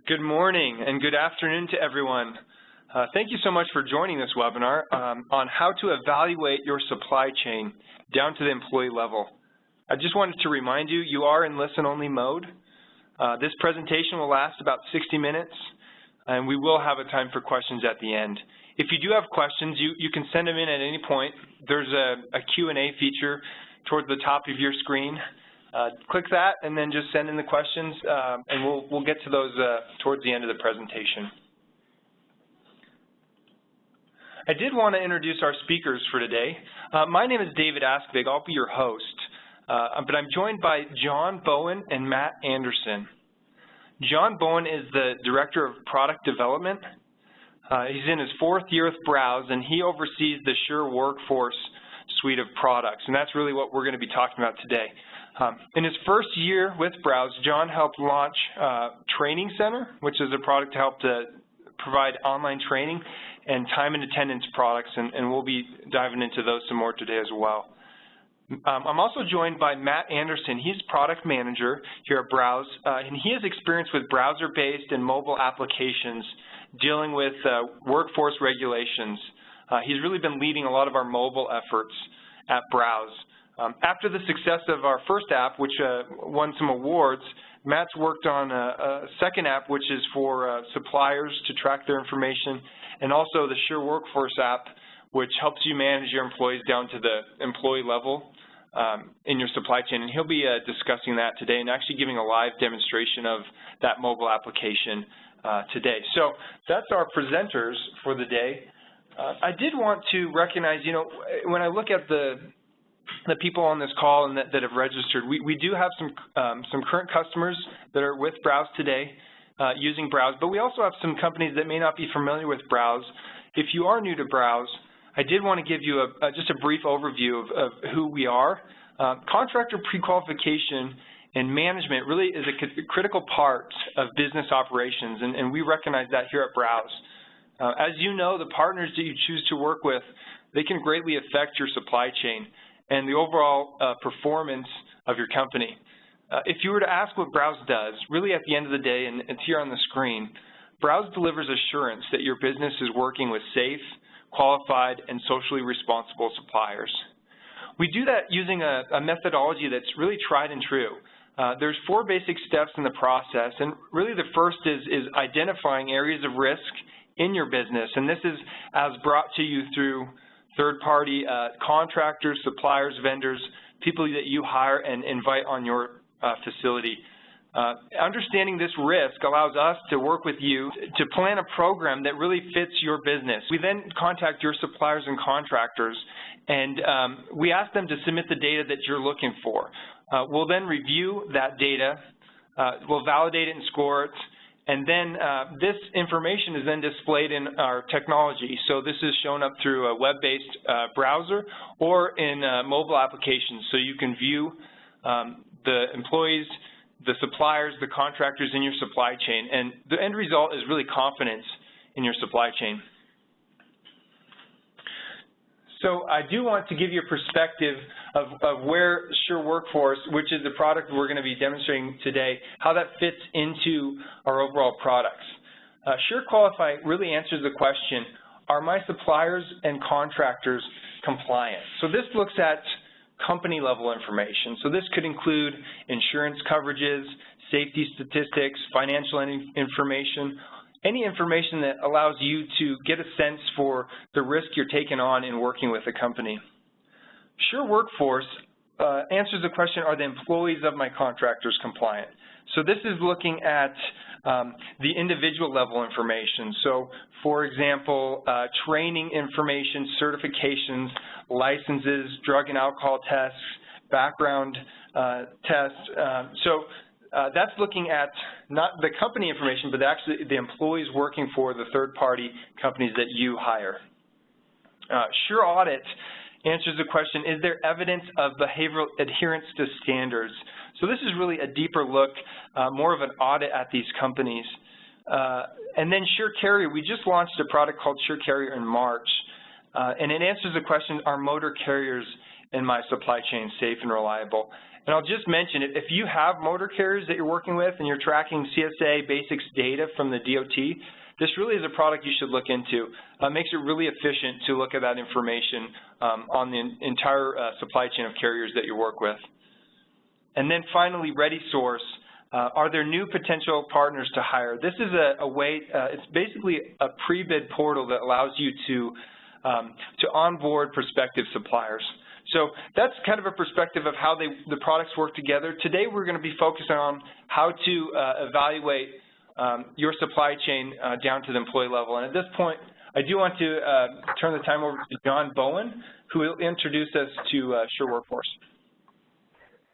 Good morning and good afternoon to everyone. Thank you so much for joining this webinar on how to evaluate your supply chain down to the employee level. I just wanted to remind you, you are in listen-only mode. This presentation will last about 60 minutes, and we will have a time for questions at the end. If you do have questions, you can send them in at any point. There's a Q&A feature towards the top of your screen. Click that and then just send in the questions, and we'll get to those towards the end of the presentation. I did want to introduce our speakers for today. My name is David Askvig. I'll be your host, but I'm joined by John Bowen and Matt Anderson. John Bowen is the Director of Product Development. He's in his 4th year with Browse, and he oversees the Sure Workforce suite of products, and that's really what we're going to be talking about today. In his 1st year with Browse, John helped launch Training Center, which is a product to help to provide online training and time and attendance products, and we'll be diving into those some more today as well. I'm also joined by Matt Anderson. He's product manager here at Browse, and he has experience with browser-based and mobile applications dealing with workforce regulations. He's really been leading a lot of our mobile efforts at Browse. After the success of our first app, which won some awards, Matt's worked on a second app, which is for suppliers to track their information, and also the Sure Workforce app, which helps you manage your employees down to the employee level in your supply chain. And he'll be discussing that today and actually giving a live demonstration of that mobile application today. So that's our presenters for the day. I did want to recognize, you know, when I look at the people on this call and that have registered, we do have some current customers that are with Browse today using Browse, but we also have some companies that may not be familiar with Browse. If you are new to Browse, I did want to give you just a brief overview of who we are. Contractor pre-qualification and management really is a critical part of business operations, and we recognize that here at Browse. As you know, the partners that you choose to work with, they can greatly affect your supply chain and the overall performance of your company. If you were to ask what Browse does, really at the end of the day, and it's here on the screen, Browse delivers assurance that your business is working with safe, qualified, and socially responsible suppliers. We do that using a methodology that's really tried and true. There's 4 basic steps in the process, and really the first is identifying areas of risk in your business, and this is as brought to you through third-party contractors, suppliers, vendors, people that you hire and invite on your facility. Understanding this risk allows us to work with you to plan a program that really fits your business. We then contact your suppliers and contractors, and we ask them to submit the data that you're looking for. We'll then review that data, we'll validate it and score it, and then this information is then displayed in our technology. So this is shown up through a web-based browser or in mobile applications. So you can view the employees, the suppliers, the contractors in your supply chain. And the end result is really confidence in your supply chain. So I do want to give you a perspective of where Sure Workforce, which is the product we're going to be demonstrating today, how that fits into our overall products. Sure Qualify really answers the question, are my suppliers and contractors compliant? So this looks at company level information. So this could include insurance coverages, safety statistics, financial information, any information that allows you to get a sense for the risk you're taking on in working with a company. Sure Workforce answers the question, are the employees of my contractors compliant? So this is looking at the individual level information. So for example, training information, certifications, licenses, drug and alcohol tests, background tests. That's looking at not the company information, but actually the employees working for the third-party companies that you hire. Sure Audit answers the question, is there evidence of behavioral adherence to standards? So this is really a deeper look, more of an audit at these companies. And then Sure Carrier, we just launched a product called Sure Carrier in March, and it answers the question, are motor carriers and my supply chain safe and reliable. And I'll just mention, if you have motor carriers that you're working with and you're tracking CSA basics data from the DOT, this really is a product you should look into. It makes it really efficient to look at that information on the entire supply chain of carriers that you work with. And then finally, ReadySource. Are there new potential partners to hire? This is a way, it's basically a pre-bid portal that allows you to onboard prospective suppliers. So that's kind of a perspective of how the products work together. Today we're going to be focusing on how to evaluate your supply chain down to the employee level. And at this point, I do want to turn the time over to John Bowen, who will introduce us to Sure Workforce.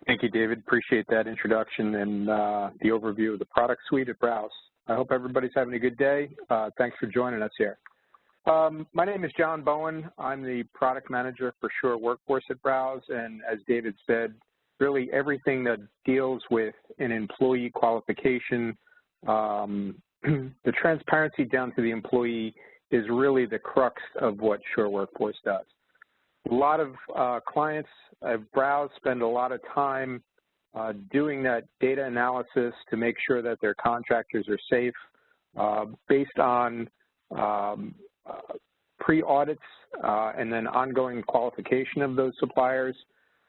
Thank you, David. Appreciate that introduction and the overview of the product suite at Browse. I hope everybody's having a good day. Thanks for joining us here. My name is John Bowen. I'm the product manager for Sure Workforce at Browse, and as David said, really everything that deals with an employee qualification, the transparency down to the employee is really the crux of what Sure Workforce does. A lot of clients at Browse spend a lot of time doing that data analysis to make sure that their contractors are safe based on pre-audits and then ongoing qualification of those suppliers.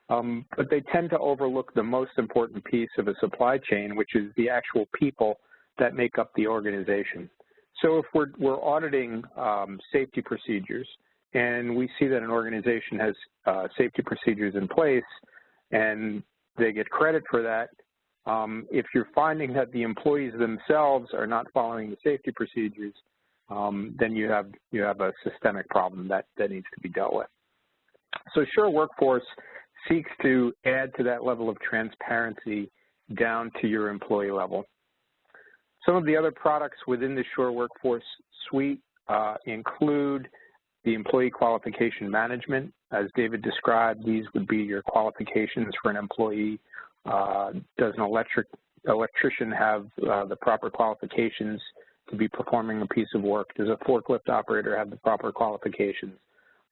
But they tend to overlook the most important piece of a supply chain, which is the actual people that make up the organization. So if we're auditing safety procedures, and we see that an organization has safety procedures in place and they get credit for that, if you're finding that the employees themselves are not following the safety procedures, then you have a systemic problem that needs to be dealt with. So Sure Workforce seeks to add to that level of transparency down to your employee level. Some of the other products within the Sure Workforce suite include the employee qualification management. As David described, these would be your qualifications for an employee. Does an electrician have the proper qualifications to be performing a piece of work? Does a forklift operator have the proper qualifications?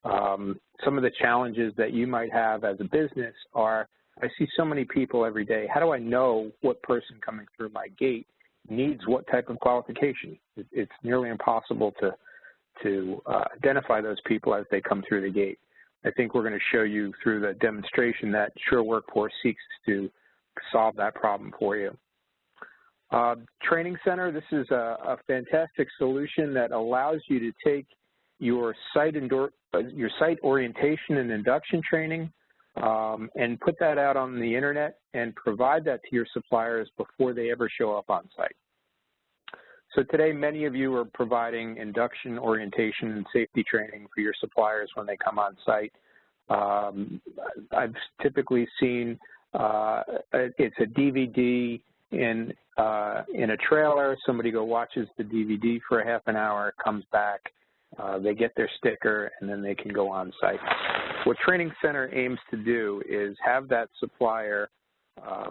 Some of the challenges that you might have as a business are, I see so many people every day. How do I know what person coming through my gate needs what type of qualification? It's nearly impossible to identify those people as they come through the gate. I think we're going to show you through the demonstration that Sure Workforce seeks to solve that problem for you. Training Center, this is a fantastic solution that allows you to take your site orientation and induction training and put that out on the internet and provide that to your suppliers before they ever show up on site. So today, many of you are providing induction, orientation, and safety training for your suppliers when they come on site. I've typically seen it's a DVD in a trailer. Somebody watches the DVD for a half an hour, comes back, they get their sticker, and then they can go on site. What Training Center aims to do is have that supplier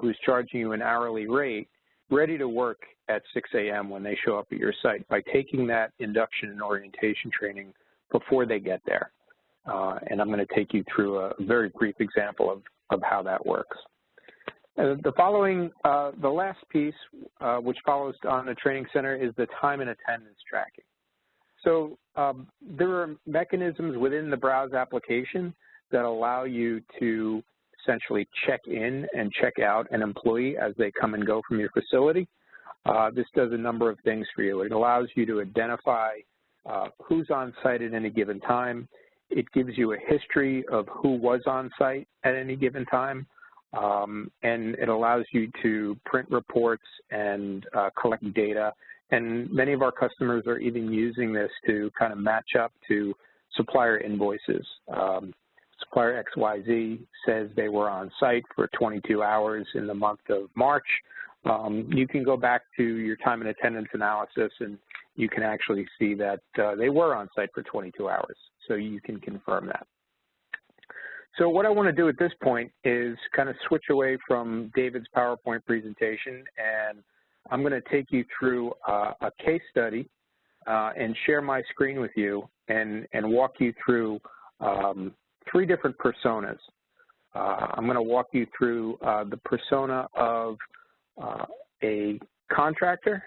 who's charging you an hourly rate ready to work at 6 a.m. when they show up at your site by taking that induction and orientation training before they get there. And I'm going to take you through a very brief example of how that works. The last piece, which follows on the Training Center, is the time and attendance tracking. So there are mechanisms within the Browse application that allow you to essentially check in and check out an employee as they come and go from your facility. This does a number of things for you. It allows you to identify who's on site at any given time. It gives you a history of who was on site at any given time. And it allows you to print reports and collect data. And many of our customers are even using this to kind of match up to supplier invoices. Supplier XYZ says they were on site for 22 hours in the month of March. You can go back to your time and attendance analysis and you can actually see that they were on site for 22 hours. So you can confirm that. So what I want to do at this point is kind of switch away from David's PowerPoint presentation, and I'm going to take you through a case study and share my screen with you and walk you through 3 different personas. I'm going to walk you through the persona of a contractor.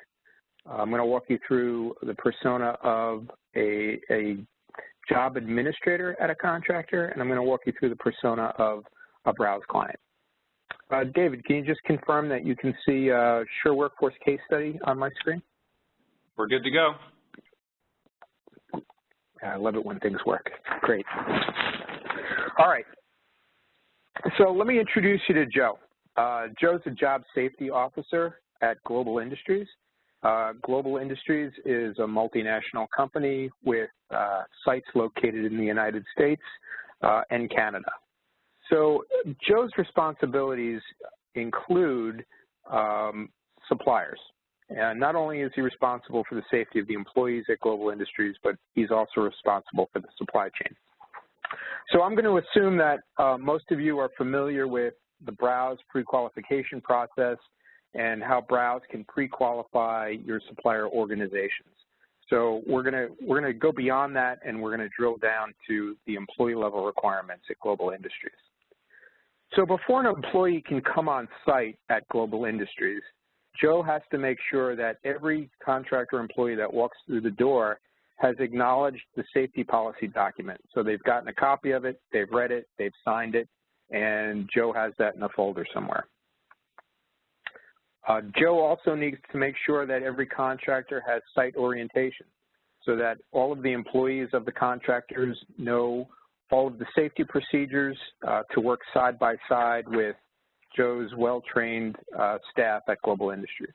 I'm going to walk you through the persona of a job administrator at a contractor, and I'm going to walk you through the persona of a browse client. David, can you just confirm that you can see Sure Workforce case study on my screen? We're good to go. I love it when things work. Great. All right. So let me introduce you to Joe. Joe's a job safety officer at Global Industries. Global Industries is a multinational company with sites located in the United States and Canada. So Joe's responsibilities include suppliers. And not only is he responsible for the safety of the employees at Global Industries, but he's also responsible for the supply chain. So I'm going to assume that most of you are familiar with the browse pre-qualification process and how browse can pre-qualify your supplier organizations. So we're going to go beyond that, and we're going to drill down to the employee level requirements at Global Industries. So before an employee can come on site at Global Industries, Joe has to make sure that every contractor employee that walks through the door has acknowledged the safety policy document. So they've gotten a copy of it, they've read it, they've signed it, and Joe has that in a folder somewhere. Joe also needs to make sure that every contractor has site orientation so that all of the employees of the contractors know all of the safety procedures to work side by side with Joe's well-trained staff at Global Industries.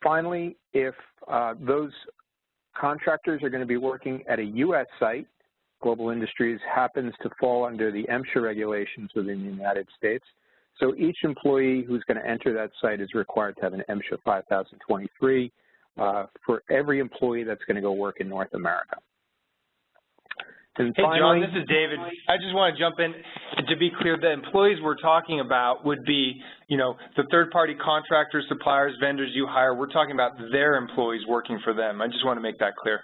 Finally, if those contractors are going to be working at a U.S. site, Global Industries happens to fall under the MSHA regulations within the United States. So each employee who's going to enter that site is required to have an MSHA 5023 for every employee that's going to go work in North America. And hey, finally, John, this is David. I just want to jump in. To be clear, the employees we're talking about would be, you know, the third-party contractors, suppliers, vendors you hire. We're talking about their employees working for them. I just want to make that clear.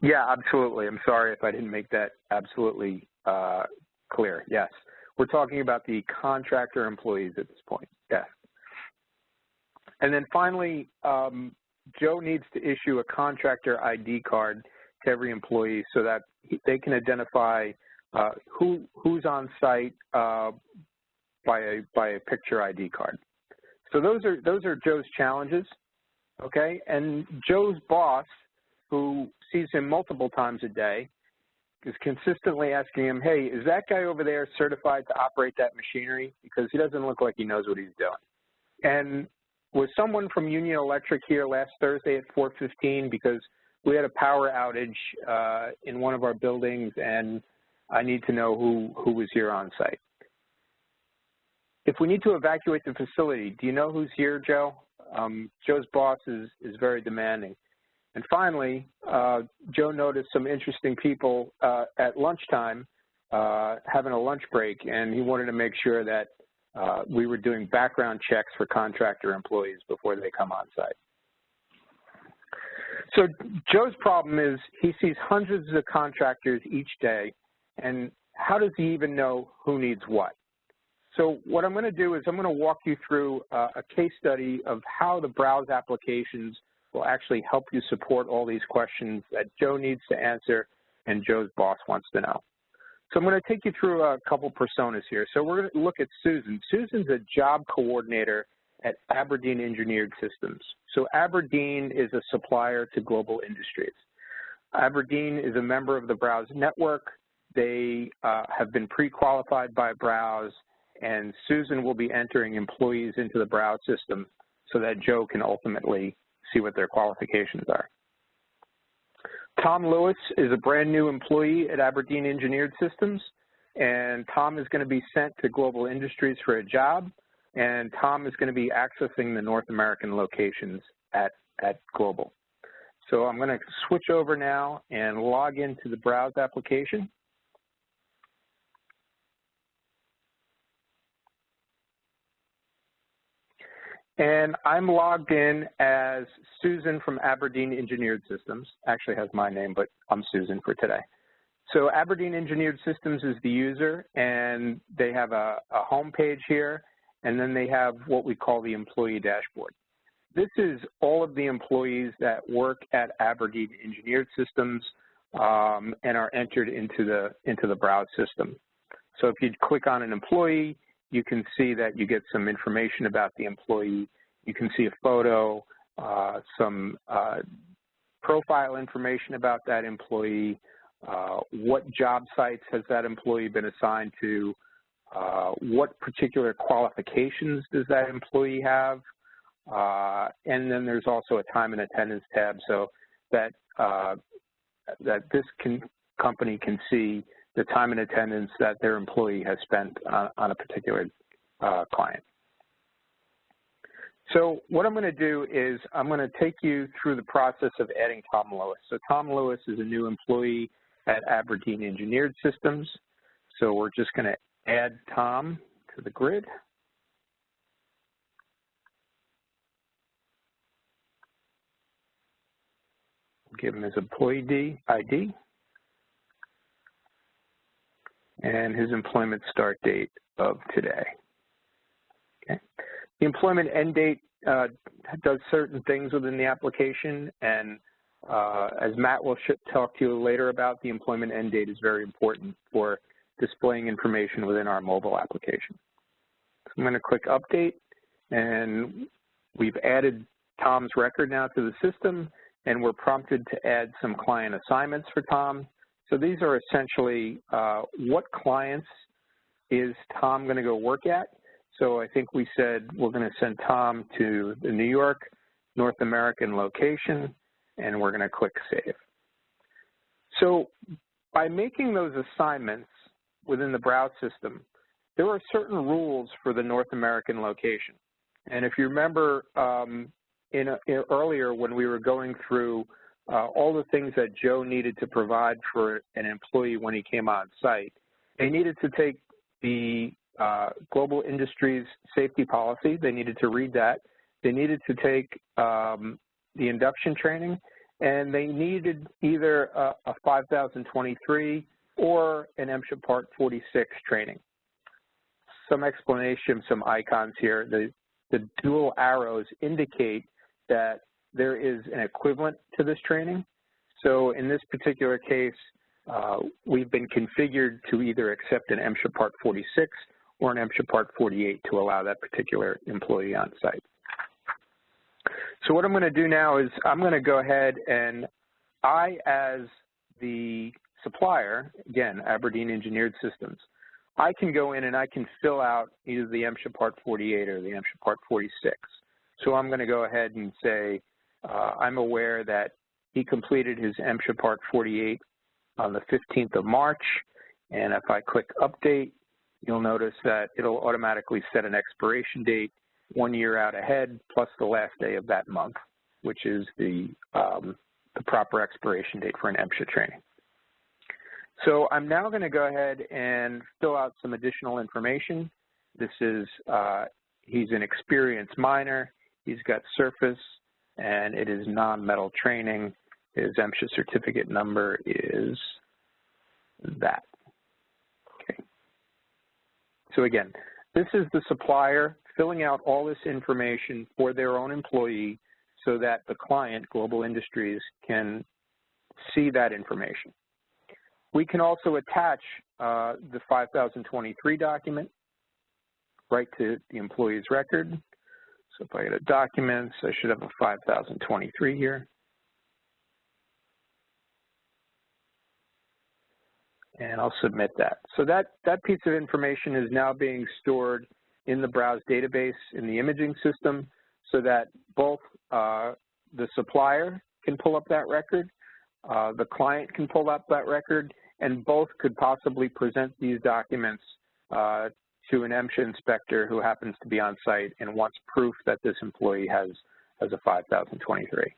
Yeah, absolutely. I'm sorry if I didn't make that absolutely clear. Yes. We're talking about the contractor employees at this point. Yes. And then finally, Joe needs to issue a contractor ID card to every employee so that they can identify who's on site by a picture ID card. So those are Joe's challenges, okay? And Joe's boss, who sees him multiple times a day, is consistently asking him, hey, is that guy over there certified to operate that machinery? Because he doesn't look like he knows what he's doing. And was someone from Union Electric here last Thursday at 4:15 because we had a power outage in one of our buildings, and I need to know who was here on site. If we need to evacuate the facility, do you know who's here, Joe? Joe's boss is very demanding. And finally, Joe noticed some interesting people at lunchtime having a lunch break, and he wanted to make sure that we were doing background checks for contractor employees before they come on site. So Joe's problem is he sees hundreds of contractors each day, and how does he even know who needs what? So what I'm going to do is I'm going to walk you through a case study of how the browse applications will actually help you support all these questions that Joe needs to answer and Joe's boss wants to know. So I'm going to take you through a couple personas here. So we're going to look at Susan. Susan's a job coordinator at Aberdeen Engineered Systems. So Aberdeen is a supplier to Global Industries. Aberdeen is a member of the Browse network. They have been pre-qualified by Browse, and Susan will be entering employees into the Browse system so that Joe can ultimately see what their qualifications are. Tom Lewis is a brand new employee at Aberdeen Engineered Systems, and Tom is going to be sent to Global Industries for a job, and Tom is going to be accessing the North American locations at Global. So I'm going to switch over now and log into the Browse application. And I'm logged in as Susan from Aberdeen Engineered Systems. Actually has my name, but I'm Susan for today. So Aberdeen Engineered Systems is the user, and they have a home page here, and then they have what we call the employee dashboard. This is all of the employees that work at Aberdeen Engineered Systems and are entered into the browse system. So if you click on an employee, you can see that you get some information about the employee. You can see a photo, some profile information about that employee, what job sites has that employee been assigned to, what particular qualifications does that employee have, and then there's also a time and attendance tab so that this company can see the time and attendance that their employee has spent on a particular client. So what I'm going to do is I'm going to take you through the process of adding Tom Lewis. So Tom Lewis is a new employee at Aberdeen Engineered Systems. So we're just going to add Tom to the grid. Give him his employee ID and his employment start date of today. Okay. The employment end date does certain things within the application, and as Matt will talk to you later about, the employment end date is very important for displaying information within our mobile application. So I'm going to click Update, and we've added Tom's record now to the system, and we're prompted to add some client assignments for Tom. So these are essentially what clients is Tom going to go work at. So I think we said we're going to send Tom to the New York, North American location, and we're going to click Save. So by making those assignments within the browse system, there are certain rules for the North American location. And if you remember earlier when we were going through all the things that Joe needed to provide for an employee when he came on site, they needed to take the global industries safety policy. They needed to read that. They needed to take the induction training, and they needed either a 5023 or an MSHA Part 46 training. Some explanation, some icons here. The dual arrows indicate that there is an equivalent to this training. So in this particular case, we've been configured to either accept an MSHA Part 46 or an MSHA Part 48 to allow that particular employee on site. So what I'm going to do now is I'm going to go ahead and I, as the supplier, again, Aberdeen Engineered Systems, I can go in and I can fill out either the MSHA Part 48 or the MSHA Part 46. So I'm going to go ahead and say I'm aware that he completed his MSHA Part 48 on the 15th of March, and if I click Update, you'll notice that it'll automatically set an expiration date 1 year out ahead plus the last day of that month, which is the proper expiration date for an MSHA training. So I'm now going to go ahead and fill out some additional information. This is, he's an experienced miner, he's got surface, and it is non-metal training. His MSHA certificate number is that. Okay. So again, this is the supplier filling out all this information for their own employee so that the client, Global Industries, can see that information. We can also attach the 5023 document right to the employee's record. So if I go to Documents, I should have a 5023 here. And I'll submit that. So that piece of information is now being stored in the Browse database in the imaging system so that both the supplier can pull up that record, the client can pull up that record, and both could possibly present these documents to an MSHA inspector who happens to be on site and wants proof that this employee has a 5023.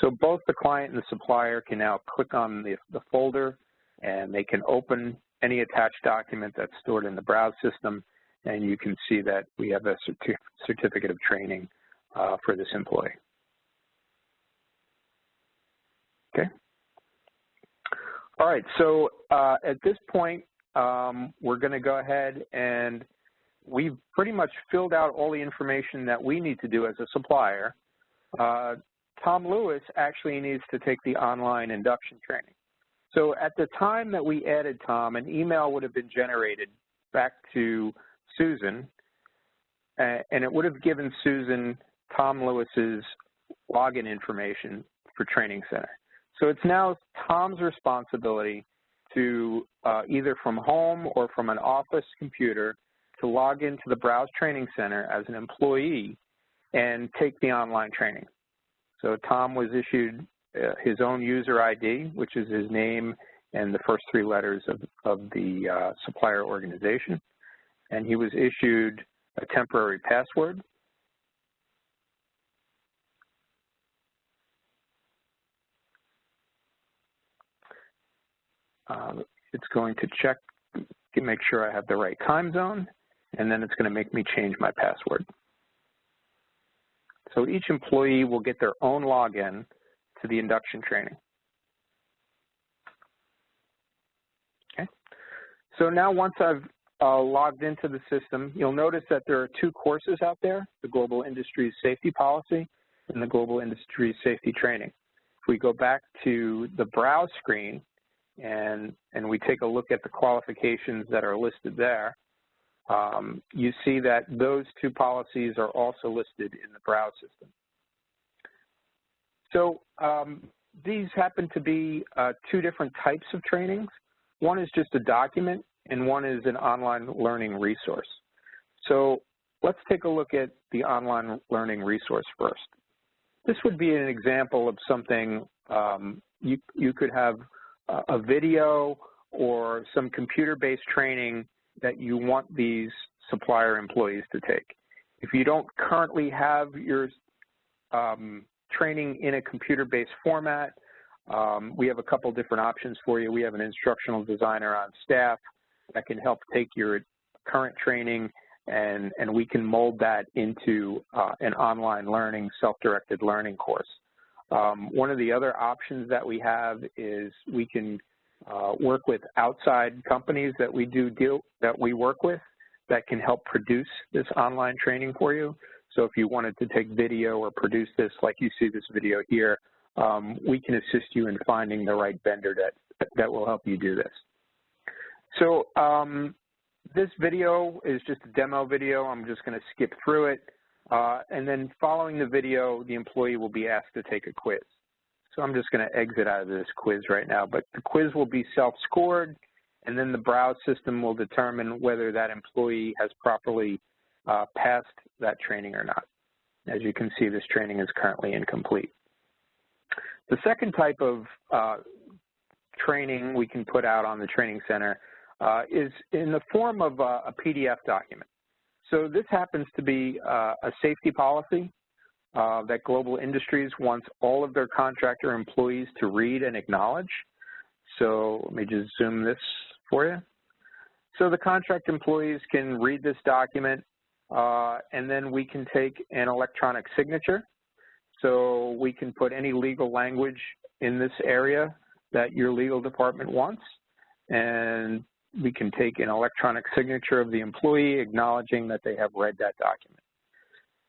So both the client and the supplier can now click on the folder, and they can open any attached document that's stored in the Browse system, and you can see that we have a certificate of training for this employee. Okay. All right, so at this point, we're going to go ahead and we've pretty much filled out all the information that we need to do as a supplier. Tom Lewis actually needs to take the online induction training. So at the time that we added Tom, an email would have been generated back to Susan, and it would have given Susan Tom Lewis's login information for Training Center. So it's now Tom's responsibility to either from home or from an office computer to log into the Browse Training Center as an employee and take the online training. So Tom was issued his own user ID, which is his name and the first 3 letters of the supplier organization. And he was issued a temporary password. It's going to check to make sure I have the right time zone, and then it's going to make me change my password. So each employee will get their own login to the induction training. Okay. So now once I've logged into the system, you'll notice that there are 2 courses out there, the Global Industries Safety Policy and the Global Industries Safety Training. If we go back to the Browse screen and we take a look at the qualifications that are listed there, you see that those 2 policies are also listed in the Browse system. So these happen to be 2 different types of trainings. One is just a document, and one is an online learning resource. So let's take a look at the online learning resource first. This would be an example of something you could have a video or some computer-based training that you want these supplier employees to take. If you don't currently have your training in a computer-based format, we have a couple different options for you. We have an instructional designer on staff that can help take your current training and we can mold that into an online learning, self-directed learning course. One of the other options that we have is we can work with outside companies that we work with that can help produce this online training for you. So if you wanted to take video or produce this like you see this video here, we can assist you in finding the right vendor that will help you do this. So this video is just a demo video. I'm just going to skip through it. And then following the video, the employee will be asked to take a quiz. So I'm just going to exit out of this quiz right now, but the quiz will be self-scored, and then the Browse system will determine whether that employee has properly passed that training or not. As you can see, this training is currently incomplete. The second type of training we can put out on the Training Center is in the form of a PDF document. So this happens to be a safety policy that Global Industries wants all of their contractor employees to read and acknowledge. So let me just zoom this for you. So the contract employees can read this document, and then we can take an electronic signature. So we can put any legal language in this area that your legal department wants, and we can take an electronic signature of the employee acknowledging that they have read that document.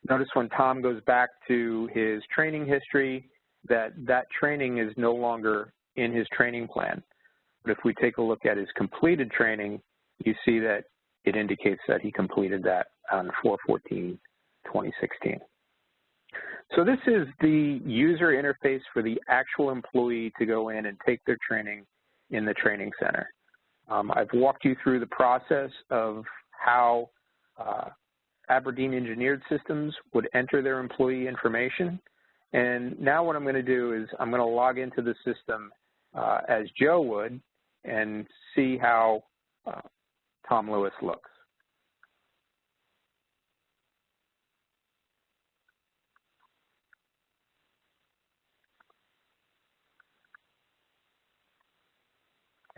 Notice when Tom goes back to his training history that training is no longer in his training plan. But if we take a look at his completed training, you see that it indicates that he completed that on 4/14/2016. So this is the user interface for the actual employee to go in and take their training in the Training Center. I've walked you through the process of how Aberdeen Engineered Systems would enter their employee information. And now what I'm going to do is I'm going to log into the system as Joe would and see how Tom Lewis looks.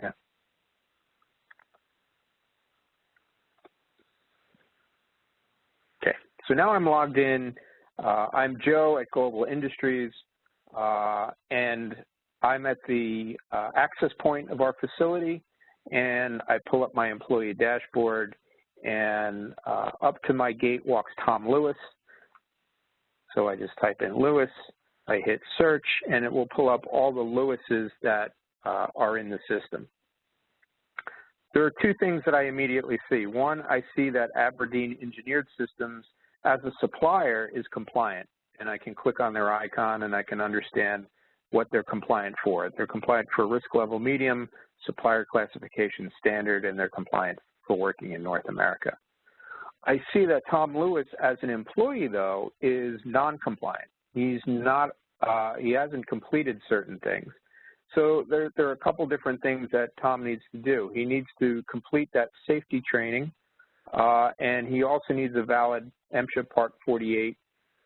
Yeah. Okay, so now I'm logged in. I'm Joe at Global Industries, and I'm at the access point of our facility, and I pull up my employee dashboard, and up to my gate walks Tom Lewis. So I just type in Lewis, I hit search, and it will pull up all the Lewises that are in the system. There are two things that I immediately see. One, I see that Aberdeen Engineered Systems as a supplier is compliant, and I can click on their icon and I can understand what they're compliant for. They're compliant for risk level medium, supplier classification standard, and they're compliant for working in North America. I see that Tom Lewis as an employee, though, is non-compliant. He's not, he hasn't completed certain things. So there are a couple different things that Tom needs to do. He needs to complete that safety training, and he also needs a valid MSHA Part 48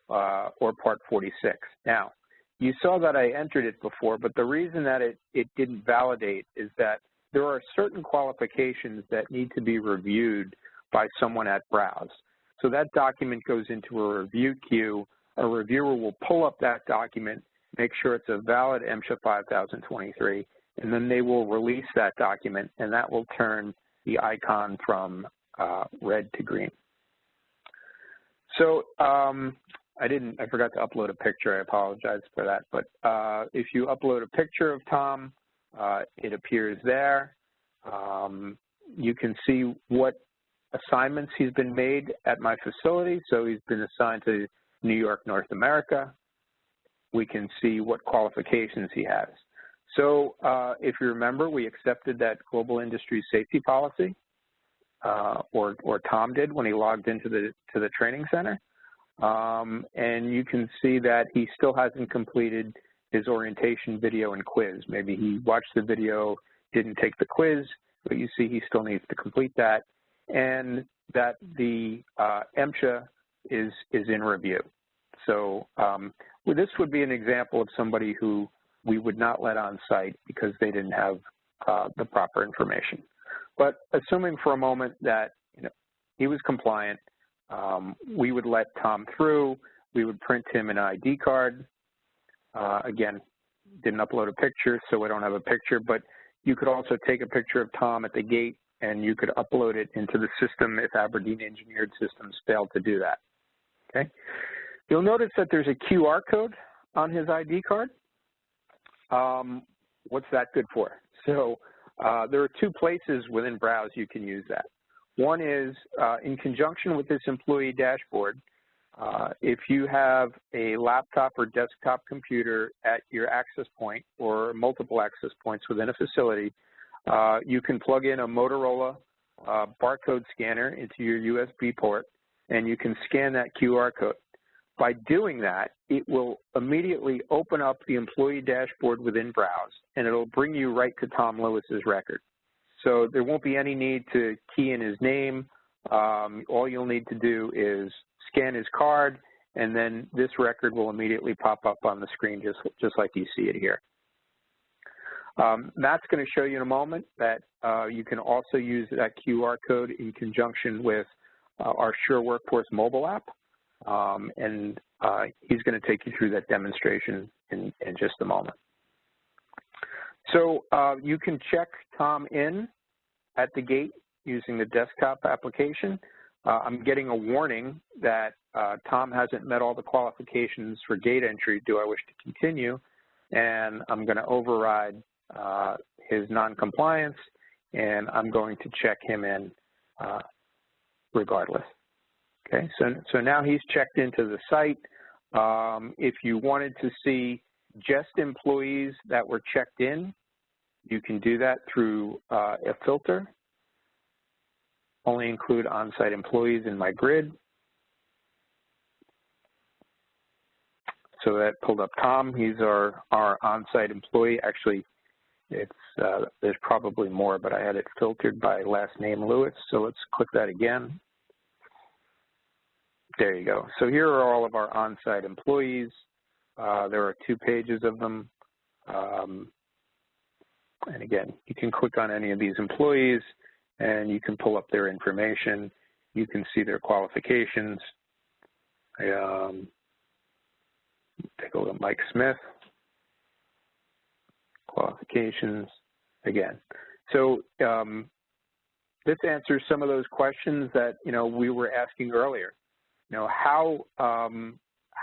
or Part 46. Now, you saw that I entered it before, but the reason that it didn't validate is that there are certain qualifications that need to be reviewed by someone at Browse. So that document goes into a review queue. A reviewer will pull up that document, make sure it's a valid MSHA 5023, and then they will release that document, and that will turn the icon from red to green. So I forgot to upload a picture. I apologize for that. But if you upload a picture of Tom, it appears there. You can see what assignments he's been made at my facility. So he's been assigned to New York, North America. We can see what qualifications he has. So if you remember, we accepted that global industry safety policy, or Tom did when he logged into the training center. And you can see that he still hasn't completed his orientation video and quiz. Maybe he watched the video, didn't take the quiz, but you see he still needs to complete that, and that the MSHA is in review. So well, this would be an example of somebody who we would not let on site because they didn't have the proper information. But assuming for a moment that he was compliant, we would let Tom through. We would print him an ID card. Again, didn't upload a picture, so I don't have a picture, but you could also take a picture of Tom at the gate and you could upload it into the system if Aberdeen Engineered Systems failed to do that, okay? You'll notice that there's a QR code on his ID card. What's that good for? So there are two places within Browse you can use that. One is in conjunction with this employee dashboard, if you have a laptop or desktop computer at your access point or multiple access points within a facility, you can plug in a Motorola barcode scanner into your USB port, and you can scan that QR code. By doing that, it will immediately open up the employee dashboard within Browse, and it'll bring you right to Tom Lewis's record. So there won't be any need to key in his name. All you'll need to do is scan his card, and then this record will immediately pop up on the screen just like you see it here. Matt's going to show you in a moment that you can also use that QR code in conjunction with our Sure Workforce mobile app, and he's going to take you through that demonstration in just a moment. So you can check Tom in at the gate using the desktop application. I'm getting a warning that Tom hasn't met all the qualifications for gate entry. Do I wish to continue? And I'm going to override his non-compliance, and I'm going to check him in regardless. Okay, so now he's checked into the site. If you wanted to see just employees that were checked in, you can do that through a filter. Only include on-site employees in my grid. So that pulled up Tom. He's our on-site employee. Actually, there's probably more, but I had it filtered by last name Lewis. So let's click that again. There you go. So here are all of our on-site employees. There are 2 pages of them. And again, you can click on any of these employees and you can pull up their information. You can see their qualifications. Take a look at Mike Smith. qualifications again. So this answers some of those questions that, we were asking earlier. How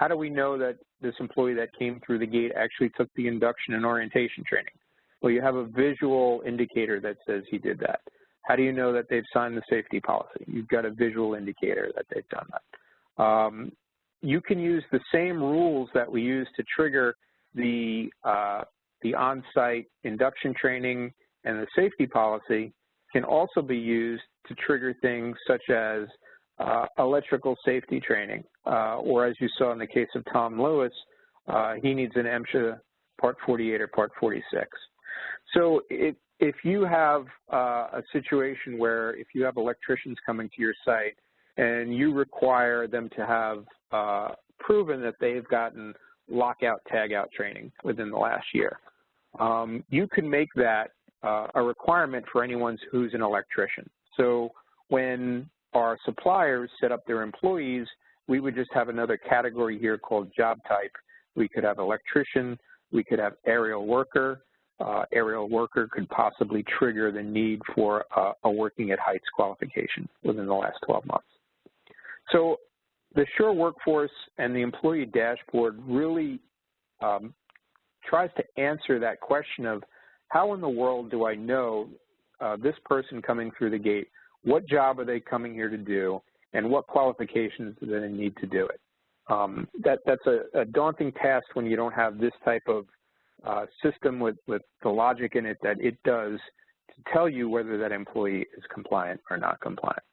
do we know that this employee that came through the gate actually took the induction and orientation training? Well, you have a visual indicator that says he did that. How do you know that they've signed the safety policy? You've got a visual indicator that they've done that. You can use the same rules that we use to trigger the on-site induction training and the safety policy can also be used to trigger things such as electrical safety training, or as you saw in the case of Tom Lewis, he needs an MSHA Part 48 or Part 46. So if you have a situation where if you have electricians coming to your site and you require them to have proven that they've gotten lockout, tagout training within the last year, you can make that a requirement for anyone who's an electrician. So when our suppliers set up their employees, we would just have another category here called job type. We could have electrician, we could have aerial worker. Aerial worker could possibly trigger the need for a working at heights qualification within the last 12 months. So the Sure Workforce and the employee dashboard really tries to answer that question of how in the world do I know this person coming through the gate, what job are they coming here to do, and what qualifications do they need to do it? That's a daunting task when you don't have this type of system with the logic in it that it does to tell you whether that employee is compliant or not compliant.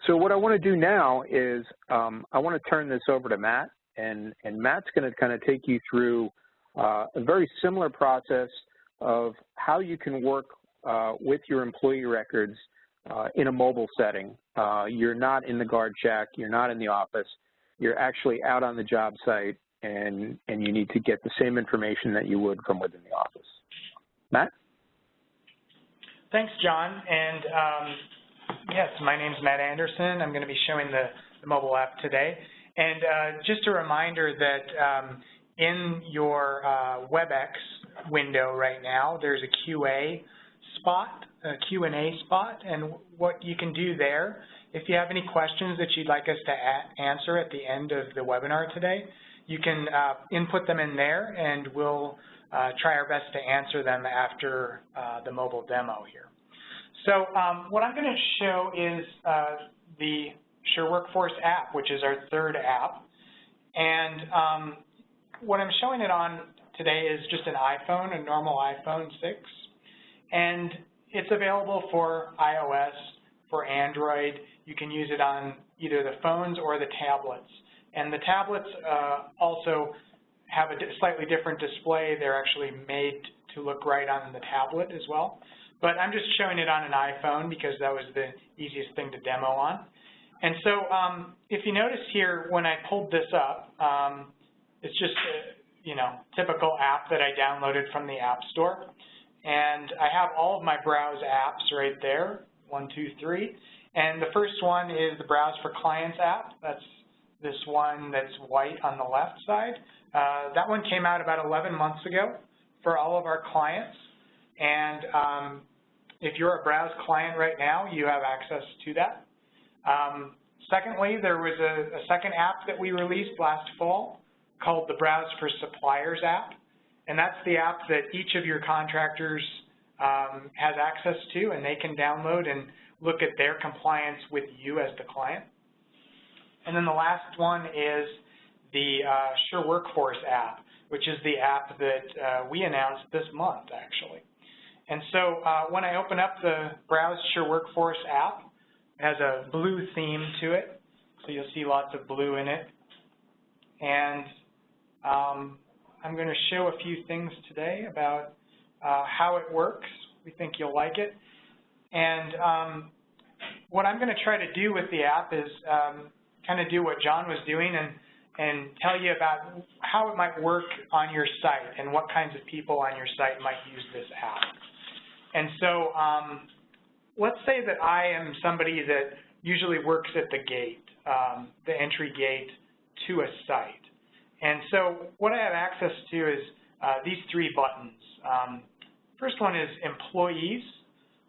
So what I want to do now is I want to turn this over to Matt, and Matt's going to kind of take you through a very similar process of how you can work with your employee records in a mobile setting. You're not in the guard shack, you're not in the office, you're actually out on the job site, and you need to get the same information that you would from within the office. Matt? Thanks, John. And yes, my name's Matt Anderson. I'm going to be showing the mobile app today. And just a reminder that in your WebEx window right now, there's a QA spot, a Q&A spot, and what you can do there, if you have any questions that you'd like us to answer at the end of the webinar today, you can input them in there, and we'll try our best to answer them after the mobile demo here. So what I'm going to show is the Sure Workforce app, which is our third app. And what I'm showing it on today is just an iPhone, a normal iPhone 6. And it's available for iOS, for Android. You can use it on either the phones or the tablets. And the tablets also have a slightly different display. They're actually made to look right on the tablet as well. But I'm just showing it on an iPhone because that was the easiest thing to demo on. And so if you notice here, when I pulled this up, it's just a typical app that I downloaded from the App Store. And I have all of my Browse apps right there, 1, 2, 3. And the first one is the Browse for Clients app. That's this one that's white on the left side. That one came out about 11 months ago for all of our clients. And if you're a Browse client right now, you have access to that. Secondly, there was a second app that we released last fall called the Browse for Suppliers app. And that's the app that each of your contractors has access to, and they can download and look at their compliance with you as the client. And then the last one is the Sure Workforce app, which is the app that we announced this month, actually. And so when I open up the Browse Sure Workforce app, it has a blue theme to it, so you'll see lots of blue in it. And I'm going to show a few things today about how it works. We think you'll like it. And what I'm going to try to do with the app is kind of do what John was doing and tell you about how it might work on your site and what kinds of people on your site might use this app. And so let's say that I am somebody that usually works at the gate, the entry gate to a site. And so what I have access to is these three buttons. First one is employees.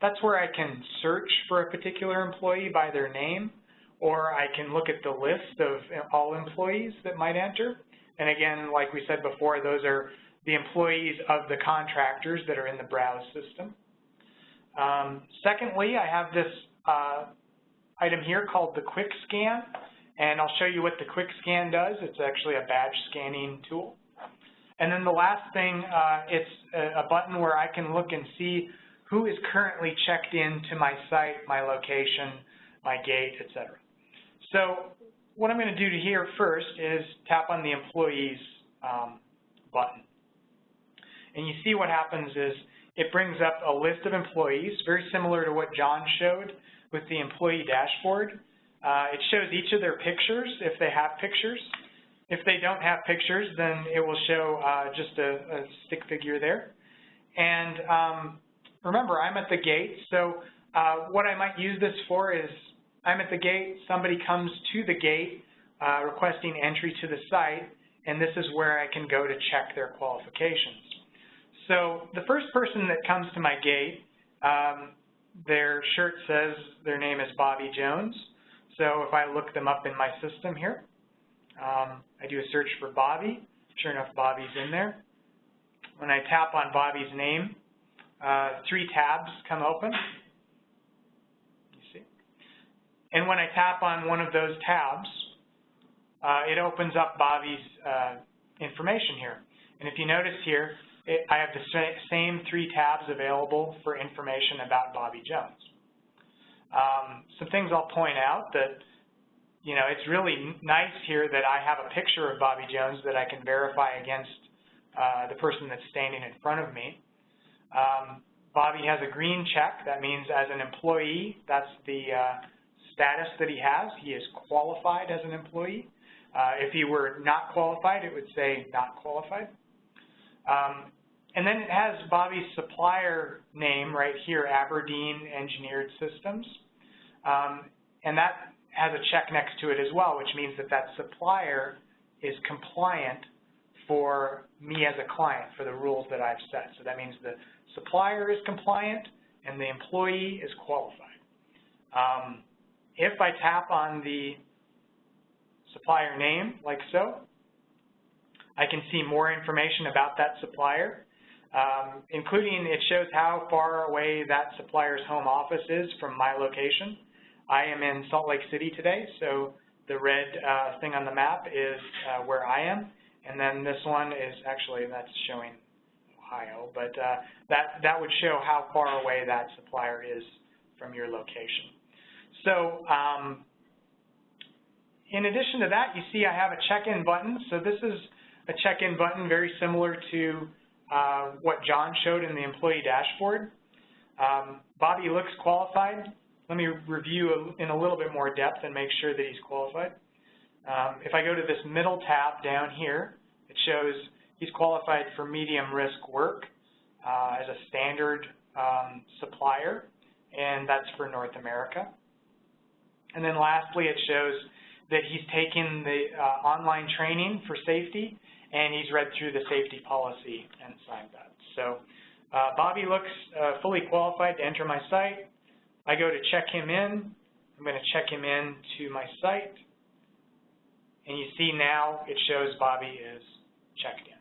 That's where I can search for a particular employee by their name, or I can look at the list of all employees that might enter. And again, like we said before, those are the employees of the contractors that are in the browse system. Secondly, I have this item here called the Quick Scan, and I'll show you what the Quick Scan does. It's actually a badge scanning tool. And then the last thing, it's a button where I can look and see who is currently checked in to my site, my location, my gate, etc. So what I'm going to do here first is tap on the Employees button. And you see what happens is it brings up a list of employees, very similar to what John showed with the employee dashboard. It shows each of their pictures if they have pictures. If they don't have pictures, then it will show just a stick figure there. And remember, I'm at the gate, so what I might use this for is I'm at the gate, somebody comes to the gate requesting entry to the site, and this is where I can go to check their qualifications. So the first person that comes to my gate, their shirt says their name is Bobby Jones. So if I look them up in my system here, I do a search for Bobby. Sure enough, Bobby's in there. When I tap on Bobby's name, 3 tabs come open. You see? And when I tap on one of those tabs, it opens up Bobby's information here. And if you notice here, I have the same 3 tabs available for information about Bobby Jones. Some things I'll point out that, you know, it's really nice here that I have a picture of Bobby Jones that I can verify against the person that's standing in front of me. Bobby has a green check. That means as an employee, that's the status that he has. He is qualified as an employee. If he were not qualified, it would say not qualified. And then it has Bobby's supplier name right here, Aberdeen Engineered Systems. And that has a check next to it as well, which means that that supplier is compliant for me as a client, for the rules that I've set. So that means the supplier is compliant and the employee is qualified. If I tap on the supplier name, like so, I can see more information about that supplier, including it shows how far away that supplier's home office is from my location. I am in Salt Lake City today, so the red thing on the map is where I am, and then this one is actually, that's showing Ohio, but that would show how far away that supplier is from your location. So in addition to that, you see I have a check-in button. So this is a check-in button very similar to what John showed in the employee dashboard. Bobby looks qualified. Let me review in a little bit more depth and make sure that he's qualified. If I go to this middle tab down here, it shows he's qualified for medium risk work as a standard supplier, and that's for North America. And then lastly, it shows that he's taken the online training for safety, and he's read through the safety policy and signed that. So Bobby looks fully qualified to enter my site. I go to check him in. I'm going to check him in to my site. And you see now it shows Bobby is checked in.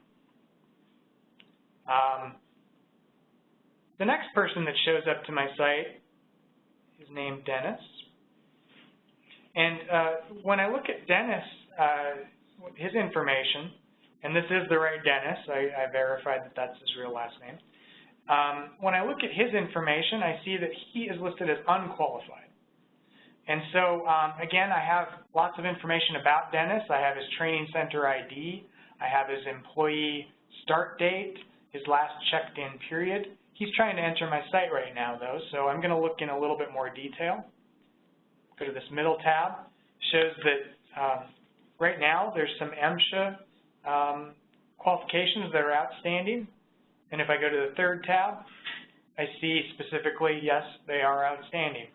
The next person that shows up to my site is named Dennis. And when I look at Dennis, his information, and this is the right Dennis, I verified that that's his real last name. When I look at his information, I see that he is listed as unqualified. And so, again, I have lots of information about Dennis. I have his training center ID. I have his employee start date, his last checked-in period. He's trying to enter my site right now, though, so I'm going to look in a little bit more detail. Go to this middle tab. Shows that right now there's some MSHA qualifications that are outstanding. And if I go to the third tab, I see specifically, yes, they are outstanding.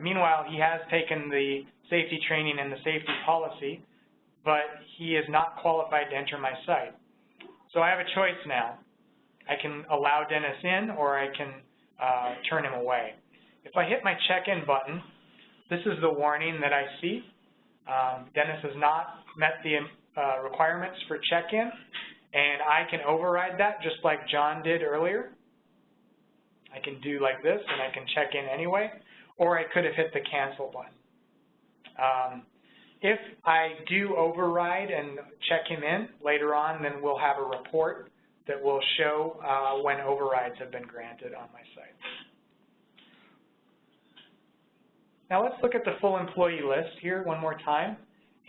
Meanwhile, he has taken the safety training and the safety policy, but he is not qualified to enter my site. So I have a choice now. I can allow Dennis in, or I can turn him away. If I hit my check-in button, this is the warning that I see. Dennis has not met the requirements for check-in, and I can override that just like John did earlier. I can do like this, and I can check in anyway, or I could have hit the cancel button. If I do override and check him in later on, then we'll have a report that will show when overrides have been granted on my site. Now let's look at the full employee list here one more time.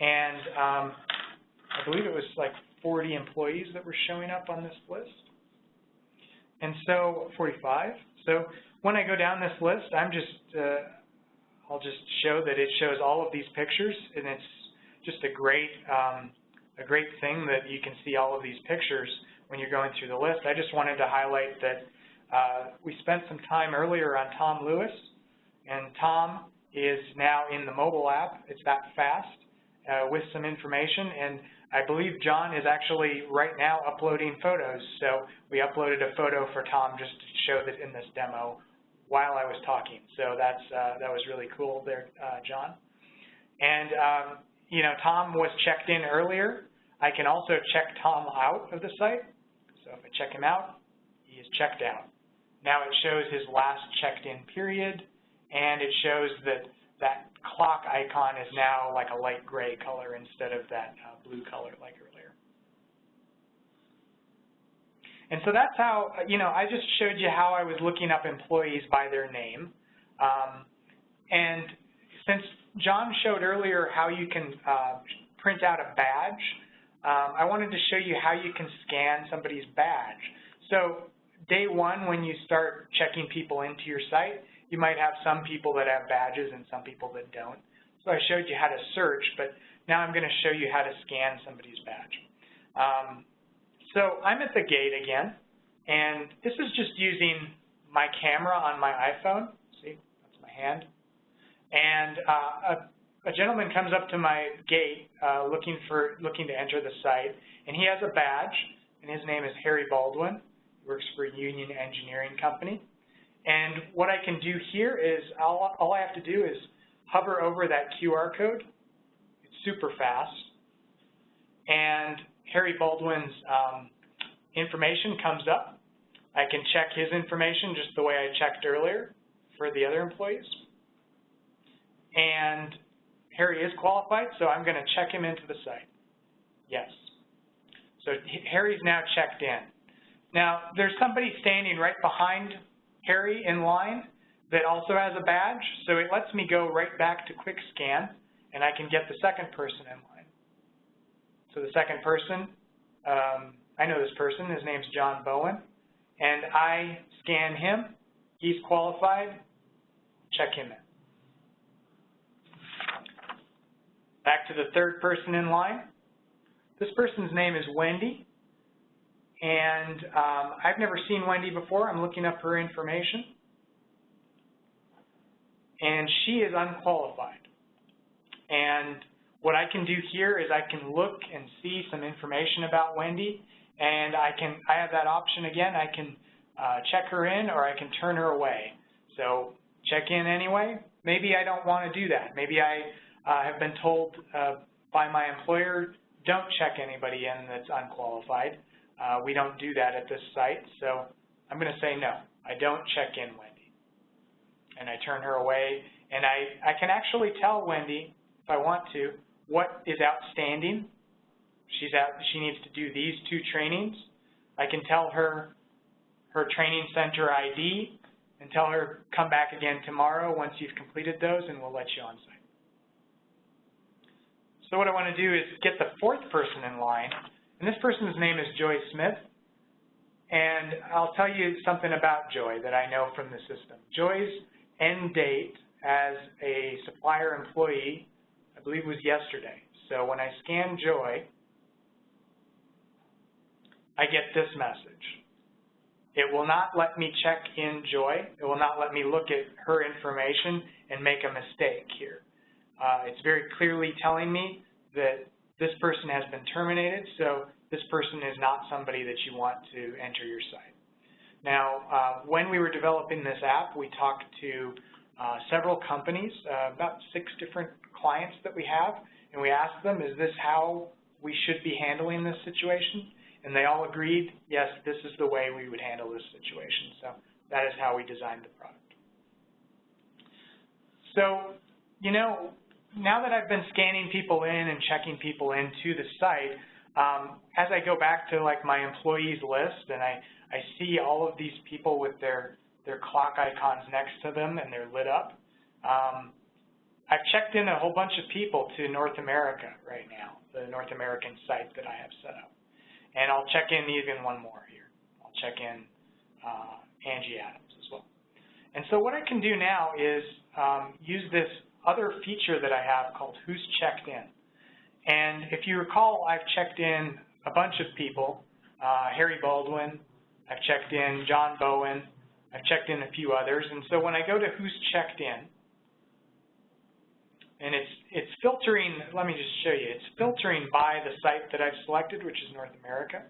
And I believe it was like 40 employees that were showing up on this list. And so 45. So when I go down this list, I'll just show that it shows all of these pictures, and it's just a great thing that you can see all of these pictures when you're going through the list. I just wanted to highlight that we spent some time earlier on Tom Lewis, and Tom is now in the mobile app. It's that fast with some information, and I believe John is actually right now uploading photos. So we uploaded a photo for Tom just to show that in this demo while I was talking. So that was really cool there, John. And you know, Tom was checked in earlier. I can also check Tom out of the site. So if I check him out, he is checked out. Now it shows his last checked in period, and it shows that that clock icon is now like a light gray color instead of that blue color like earlier. And so that's how, you know, I just showed you how I was looking up employees by their name. And since John showed earlier how you can print out a badge, I wanted to show you how you can scan somebody's badge. So day one, when you start checking people into your site, you might have some people that have badges and some people that don't. So I showed you how to search, but now I'm going to show you how to scan somebody's badge. So I'm at the gate again, and this is just using my camera on my iPhone. See, that's my hand. And a gentleman comes up to my gate looking to enter the site, and he has a badge, and his name is Harry Baldwin. He works for Union Engineering Company. And what I can do here is all I have to do is hover over that QR code. It's super fast. And Harry Baldwin's information comes up. I can check his information just the way I checked earlier for the other employees. And Harry is qualified, so I'm going to check him into the site. Yes. So Harry's now checked in. Now, there's somebody standing right behind Harry in line that also has a badge, so it lets me go right back to quick scan, and I can get the second person in line. So the second person, I know this person, his name's John Bowen, and I scan him. He's qualified. Check him in. Back to the third person in line. This person's name is Wendy, and I've never seen Wendy before. I'm looking up her information, and she is unqualified. And what I can do here is I can look and see some information about Wendy, and I have that option again. I can check her in, or I can turn her away. So check in anyway. Maybe I don't want to do that. Maybe I have been told by my employer, don't check anybody in that's unqualified. We don't do that at this site, so I'm going to say no. I don't check in Wendy. And I turn her away, and I can actually tell Wendy, if I want to, what is outstanding. She needs to do these 2 trainings. I can tell her her training center ID and tell her come back again tomorrow once you've completed those, and we'll let you on site. So what I want to do is get the fourth person in line, and this person's name is Joy Smith, and I'll tell you something about Joy that I know from the system. Joy's end date as a supplier employee, I believe, was yesterday. So when I scan Joy, I get this message. It will not let me check in Joy. It will not let me look at her information and make a mistake here. It's very clearly telling me that this person has been terminated, so this person is not somebody that you want to enter your site. Now, when we were developing this app, we talked to several companies, about 6 different clients that we have, and we asked them, is this how we should be handling this situation? And they all agreed, yes, this is the way we would handle this situation. So that is how we designed the product. So, you know, now that I've been scanning people in and checking people into the site, as I go back to like my employees list and I see all of these people with their clock icons next to them and they're lit up, I've checked in a whole bunch of people to North America right now, the North American site that I have set up. And I'll check in even one more here. I'll check in Angie Adams as well. And so what I can do now is use this other feature that I have called Who's Checked In. And if you recall, I've checked in a bunch of people, Harry Baldwin, I've checked in John Bowen, I've checked in a few others. And so when I go to Who's Checked In, and it's filtering, let me just show you, it's filtering by the site that I've selected, which is North America.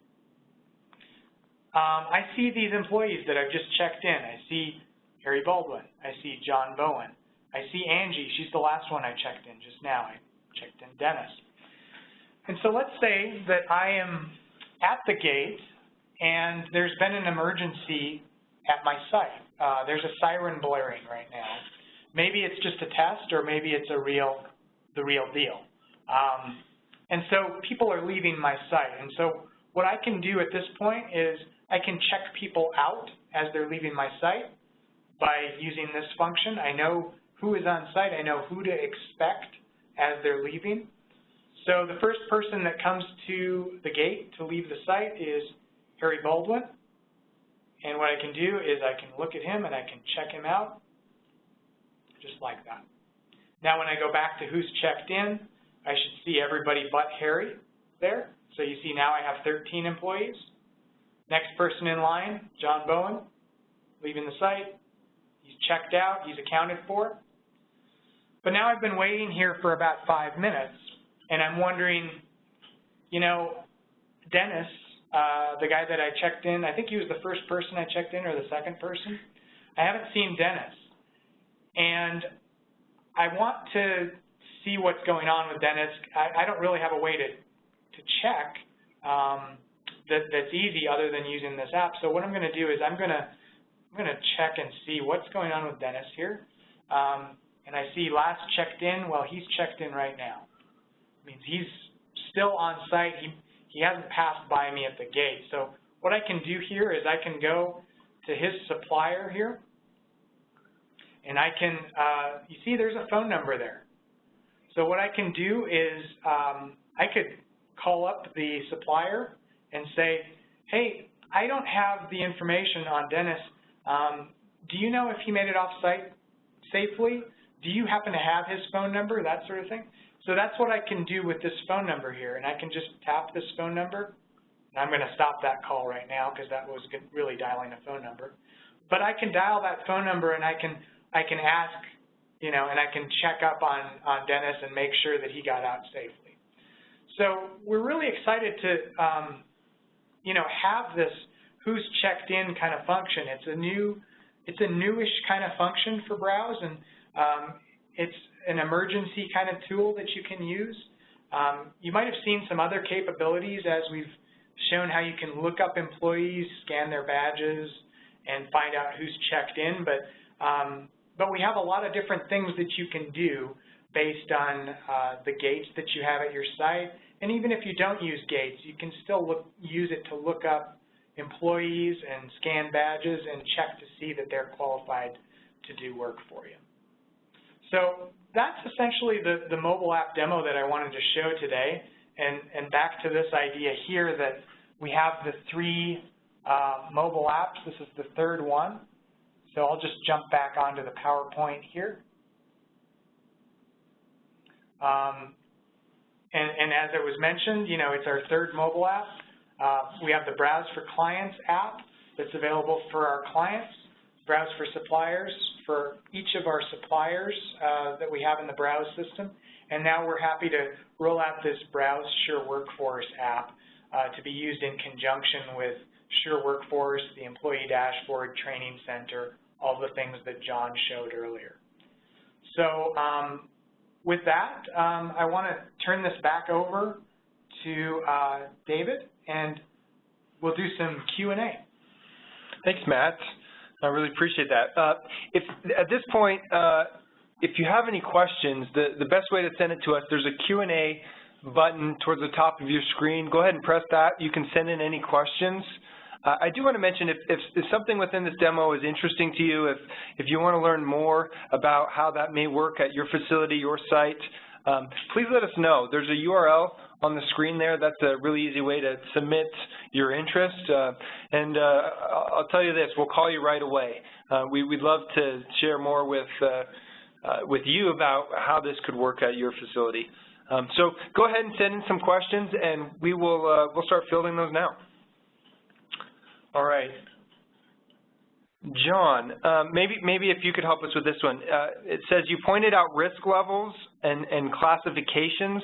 I see these employees that I've just checked in. I see Harry Baldwin. I see John Bowen. I see Angie. She's the last one I checked in just now. I checked in Dennis. And so let's say that I am at the gate and there's been an emergency at my site. There's a siren blaring right now. Maybe it's just a test, or maybe it's the real deal. And so people are leaving my site. And so what I can do at this point is I can check people out as they're leaving my site by using this function. I know who is on site. I know who to expect as they're leaving. So the first person that comes to the gate to leave the site is Harry Baldwin. And what I can do is I can look at him and I can check him out just like that. Now when I go back to Who's Checked In, I should see everybody but Harry there. So you see now I have 13 employees. Next person in line, John Bowen, leaving the site. He's checked out, he's accounted for. But now I've been waiting here for about 5 minutes, and I'm wondering, you know, Dennis, the guy that I checked in, I think he was the first person I checked in or the second person. I haven't seen Dennis. And I want to see what's going on with Dennis. I don't really have a way to check that's easy other than using this app. So what I'm going to do is I'm going to check and see what's going on with Dennis here. And I see last checked in. Well, he's checked in right now. It means he's still on site. He hasn't passed by me at the gate. So what I can do here is I can go to his supplier here. And I can, you see there's a phone number there. So what I can do is I could call up the supplier and say, hey, I don't have the information on Dennis. Do you know if he made it off site safely? Do you happen to have his phone number, that sort of thing? So that's what I can do with this phone number here. And I can just tap this phone number. And I'm going to stop that call right now because that was really dialing a phone number. But I can dial that phone number and I can ask, you know, and I can check up on Dennis and make sure that he got out safely. So we're really excited to, you know, have this Who's Checked In kind of function. It's a newish kind of function for Browse, and it's an emergency kind of tool that you can use. You might have seen some other capabilities as we've shown how you can look up employees, scan their badges, and find out who's checked in, but we have a lot of different things that you can do based on the gates that you have at your site. And even if you don't use gates, you can still use it to look up employees and scan badges and check to see that they're qualified to do work for you. So that's essentially the mobile app demo that I wanted to show today. And back to this idea here that we have the 3 mobile apps. This is the 3rd one. So I'll just jump back onto the PowerPoint here. And as it was mentioned, you know, it's our 3rd mobile app. We have the Browse for Clients app that's available for our clients, Browse for Suppliers for each of our suppliers that we have in the Browse system. And now we're happy to roll out this Browse Sure Workforce app to be used in conjunction with Sure Workforce, the Employee Dashboard, Training Center, all the things that John showed earlier. So with that, I want to turn this back over to David, and we'll do some Q&A. Thanks, Matt. I really appreciate that. At this point, if you have any questions, the best way to send it to us, there's a Q&A button towards the top of your screen. Go ahead and press that. You can send in any questions. I do want to mention if something within this demo is interesting to you, if you want to learn more about how that may work at your facility, your site, please let us know. There's a URL on the screen there. That's a really easy way to submit your interest. And I'll tell you this, we'll call you right away. We'd love to share more with you about how this could work at your facility. So go ahead and send in some questions, and we'll start fielding those now. All right. John, maybe if you could help us with this one. It says you pointed out risk levels and classifications.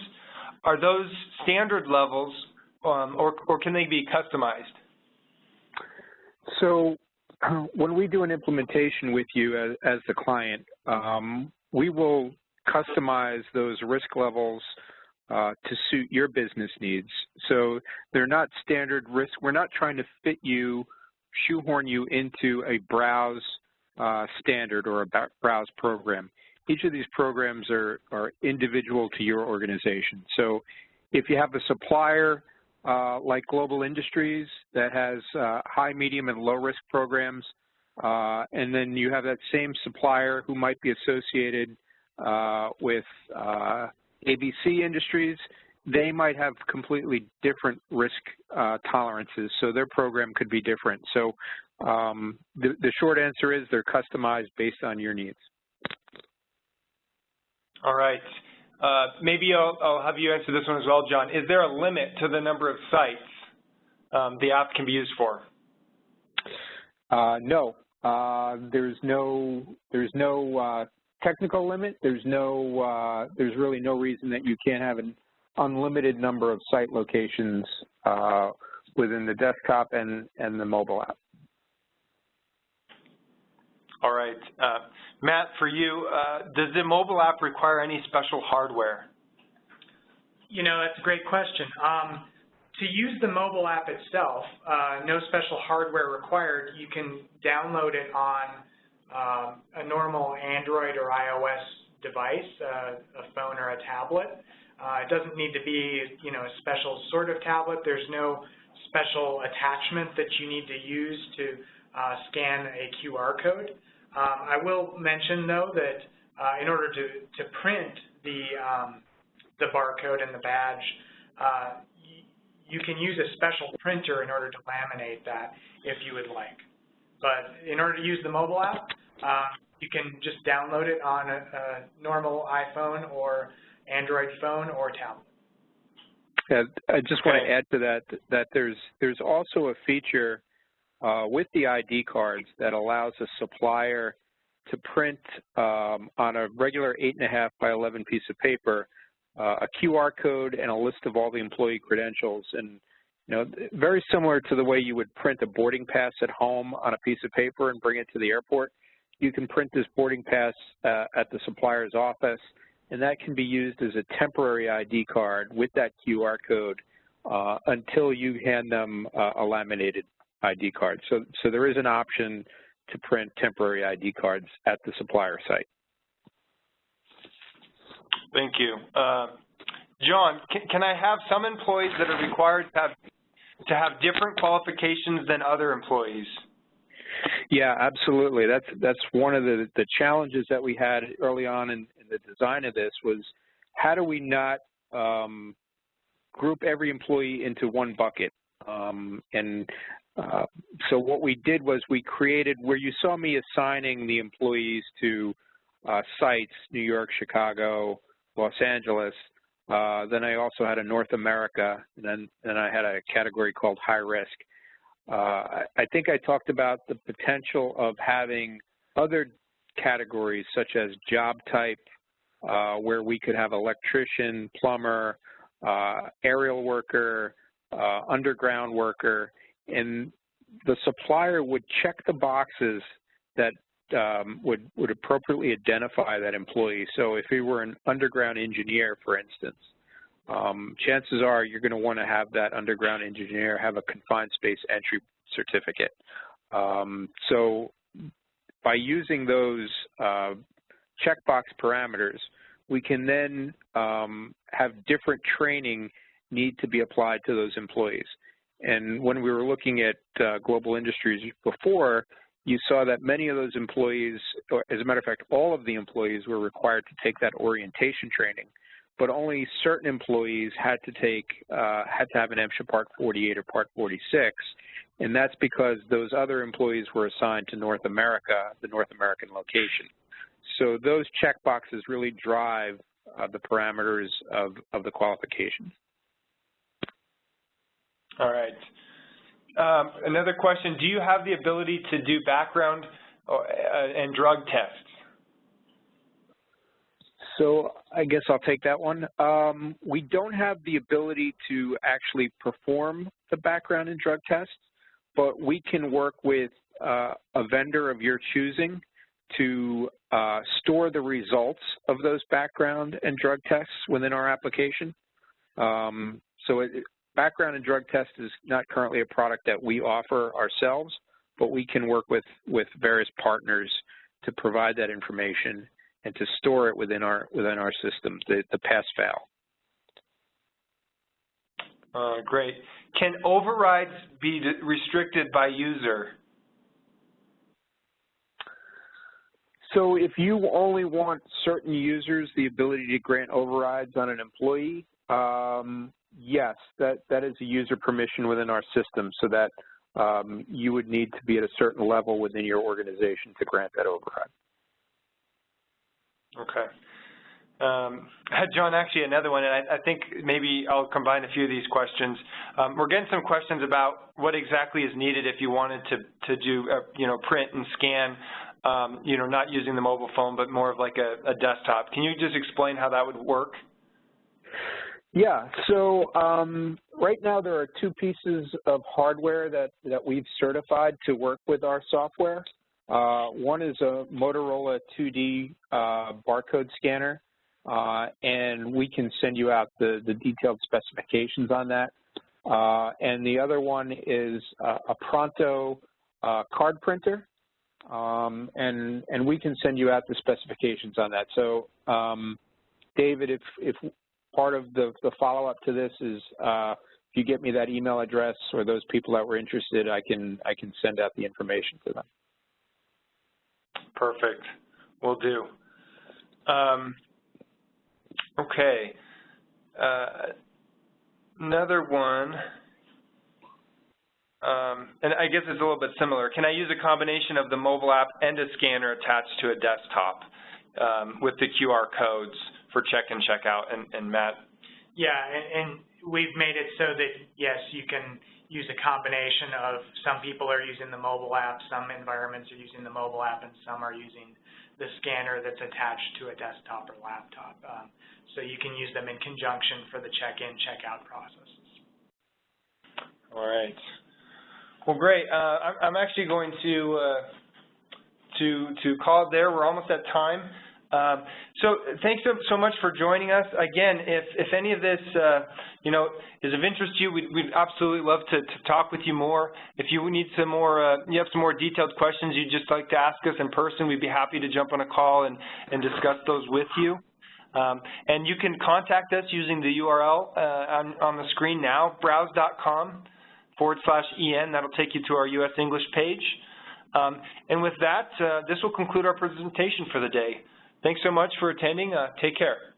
Are those standard levels, or can they be customized? So when we do an implementation with you as the client, we will customize those risk levels to suit your business needs. So they're not standard risk. We're not trying to fit you, shoehorn you into a browse standard or a browse program. Each of these programs are individual to your organization. So if you have a supplier like Global Industries that has high, medium, and low risk programs, and then you have that same supplier who might be associated with ABC Industries, they might have completely different risk tolerances, so their program could be different. So the short answer is they're customized based on your needs. All right. Maybe I'll have you answer this one as well, John. Is there a limit to the number of sites the app can be used for? No. There's no technical limit. There's really no reason that you can't have an unlimited number of site locations within the desktop and the mobile app. All right. Matt, for you, does the mobile app require any special hardware? You know, that's a great question. To use the mobile app itself, no special hardware required. You can download it on a normal Android or iOS device, a phone or a tablet. It doesn't need to be, you know, a special sort of tablet. There's no special attachment that you need to use to scan a QR code. I will mention, though, that in order to print the barcode and the badge, you can use a special printer in order to laminate that if you would like. But in order to use the mobile app, you can just download it on a normal iPhone or Android phone or tablet. Yeah, I just want to add to that there's also a feature with the ID cards that allows a supplier to print on a regular 8.5 by 11 piece of paper a QR code and a list of all the employee credentials. And you know, very similar to the way you would print a boarding pass at home on a piece of paper and bring it to the airport, you can print this boarding pass at the supplier's office, and that can be used as a temporary ID card with that QR code until you hand them a laminated ID card. So there is an option to print temporary ID cards at the supplier site. Thank you. John, can I have some employees that are required to have different qualifications than other employees? Yeah, absolutely. That's one of the challenges that we had early on in the design of this was how do we not group every employee into one bucket? So what we did was we created, where you saw me assigning the employees to sites, New York, Chicago, Los Angeles, then I also had a North America, and then I had a category called high risk. I think I talked about the potential of having other categories such as job type, where we could have electrician, plumber, aerial worker, underground worker, and the supplier would check the boxes that would appropriately identify that employee. So if he were an underground engineer, for instance, chances are you're going to want to have that underground engineer have a confined space entry certificate. So by using those checkbox parameters, we can then have different training need to be applied to those employees. And when we were looking at global industries before, you saw that many of those employees, or as a matter of fact, all of the employees were required to take that orientation training, but only certain employees had to have an MSHA Part 48 or Part 46, and that's because those other employees were assigned to North America, the North American location. So those checkboxes really drive the parameters of the qualifications. All right. Another question, do you have the ability to do background and drug tests? So I guess I'll take that one. We don't have the ability to actually perform the background and drug tests, but we can work with a vendor of your choosing to store the results of those background and drug tests within our application. Background and drug test is not currently a product that we offer ourselves, but we can work with various partners to provide that information and to store it within our system, the pass-fail. Great. Can overrides be restricted by user? So if you only want certain users the ability to grant overrides on an employee, yes, that is a user permission within our system, so that you would need to be at a certain level within your organization to grant that override. Okay. John, actually another one, and I think maybe I'll combine a few of these questions. We're getting some questions about what exactly is needed if you wanted to do, print and scan, not using the mobile phone, but more of like a desktop. Can you just explain how that would work? Yeah, so right now there are two pieces of hardware that we've certified to work with our software. One is a Motorola 2D barcode scanner, and we can send you out the detailed specifications on that. And the other one is a Pronto card printer, and we can send you out the specifications on that. So, David, if part of the follow-up to this is if you get me that email address or those people that were interested, I can send out the information to them. Perfect. Will do. Okay. Another one, and I guess it's a little bit similar. Can I use a combination of the mobile app and a scanner attached to a desktop with the QR codes for check and check out? And Matt? Yeah, and we've made it so that, yes, you can use a combination of, some people are using the mobile app, some environments are using the mobile app, and some are using the scanner that's attached to a desktop or laptop. So you can use them in conjunction for the check-in, check-out processes. All right. Well, great. I'm actually going to call it there. We're almost at time. So thanks so much for joining us. Again, if any of this, is of interest to you, we'd absolutely love to talk with you more. If you need some more, you have some more detailed questions you'd just like to ask us in person, we'd be happy to jump on a call and discuss those with you. And you can contact us using the URL on the screen now, browse.com/EN. That'll take you to our US English page. And with that, this will conclude our presentation for the day. Thanks so much for attending. Take care.